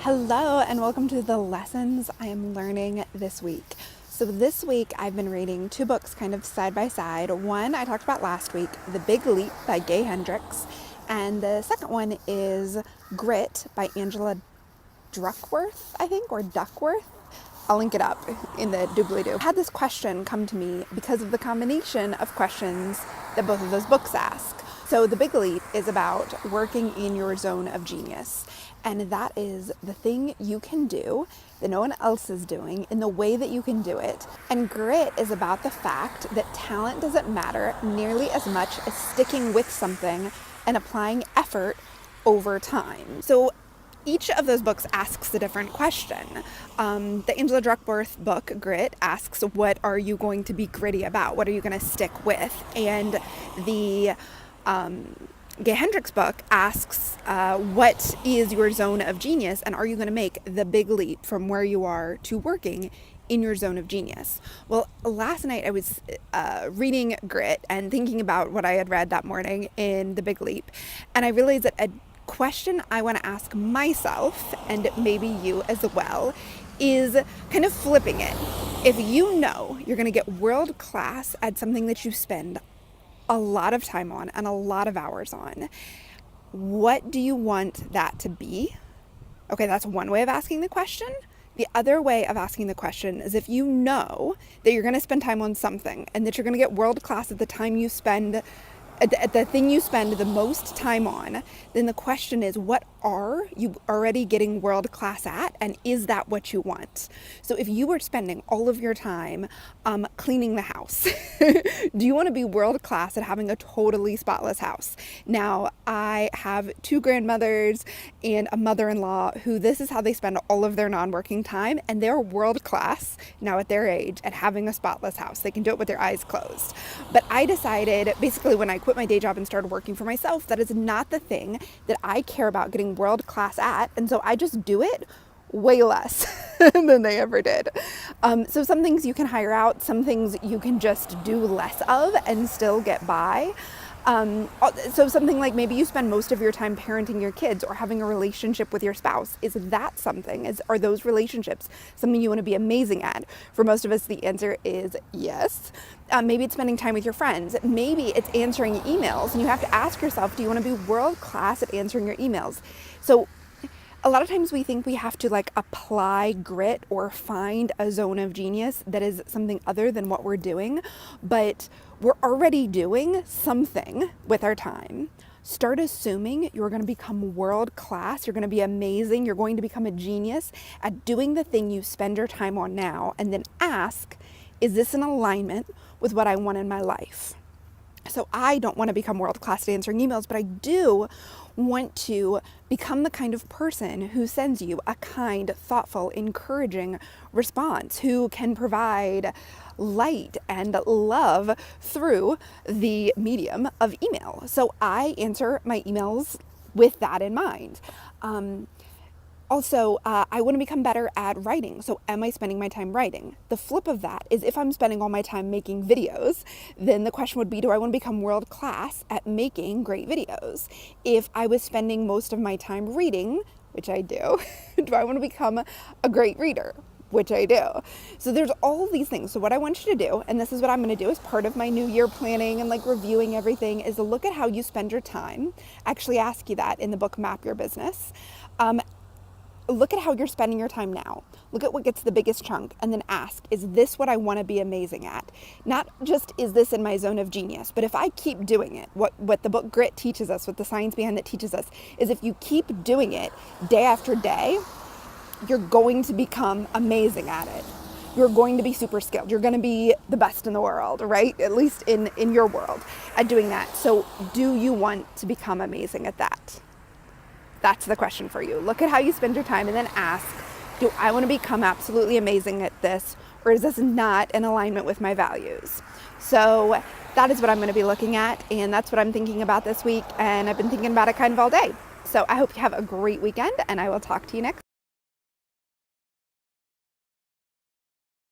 Hello and welcome to the lessons I am learning this week. So this week I've been reading two books kind of side by side. One I talked about last week, The Big Leap by Gay Hendricks, and the second one is Grit by Angela Duckworth, I think, or Duckworth. I'll link it up in the doobly-doo. I had this question come to me because of the combination of questions that both of those books ask. So The Big Leap is about working in your zone of genius. And that is the thing you can do that no one else is doing in the way that you can do it. And Grit is about the fact that talent doesn't matter nearly as much as sticking with something and applying effort over time. So each of those books asks a different question. The Angela Duckworth book, Grit, asks, what are you going to be gritty about? What are you going to stick with? And the Gay Hendricks book asks, what is your zone of genius, and are you going to make the big leap from where you are to working in your zone of genius? Well, last night I was reading Grit and thinking about what I had read that morning in The Big Leap, and I realized that a question I want to ask myself, and maybe you as well, is kind of flipping it. If you know you're going to get world class at something that you spend a lot of time on and a lot of hours on, what do you want that to be? Okay, that's one way of asking the question. The other way of asking the question is, if you know that you're going to spend time on something and that you're going to get world class at the time you spend at the thing you spend the most time on, then the question is, what are you already getting world class at, and is that what you want? So if you were spending all of your time cleaning the house, do you want to be world class at having a totally spotless house? Now, I have two grandmothers and a mother-in-law who this is how they spend all of their non-working time, and they're world class now at their age at having a spotless house. They can do it with their eyes closed. But I decided, basically when I quit my day job and started working for myself, that is not the thing that I care about getting world class at, and so I just do it way less than they ever did. So some things you can hire out, some things you can just do less of and still get by. So something like maybe you spend most of your time parenting your kids or having a relationship with your spouse. Is that something? Are those relationships something you want to be amazing at? For most of us, the answer is yes. Maybe it's spending time with your friends. Maybe it's answering emails, and you have to ask yourself, do you want to be world class at answering your emails? So a lot of times we think we have to apply grit or find a zone of genius that is something other than what we're doing, but we're already doing something with our time. Start assuming you're going to become world class, you're going to be amazing, you're going to become a genius at doing the thing you spend your time on now, and then ask, is this in alignment with what I want in my life? So I don't want to become world class at answering emails, but I do want to become the kind of person who sends you a kind, thoughtful, encouraging response, who can provide light and love through the medium of email. So I answer my emails with that in mind. Also, I want to become better at writing. So am I spending my time writing? The flip of that is, if I'm spending all my time making videos, then the question would be, do I want to become world class at making great videos? If I was spending most of my time reading, which I do, do I want to become a great reader? Which I do. So there's all these things. So what I want you to do, and this is what I'm going to do as part of my new year planning and reviewing everything, is to look at how you spend your time. I actually ask you that in the book, Map Your Business. Look at how you're spending your time now. Look at what gets the biggest chunk, and then ask, is this what I want to be amazing at? Not just, is this in my zone of genius, but if I keep doing it, what the book Grit teaches us, what the science behind it teaches us, is if you keep doing it day after day, you're going to become amazing at it. You're going to be super skilled. You're going to be the best in the world, right? At least in your world at doing that. So do you want to become amazing at that? That's the question for you. Look at how you spend your time and then ask, do I want to become absolutely amazing at this, or is this not in alignment with my values? So that is what I'm going to be looking at, and that's what I'm thinking about this week, and I've been thinking about it kind of all day. So I hope you have a great weekend, and I will talk to you next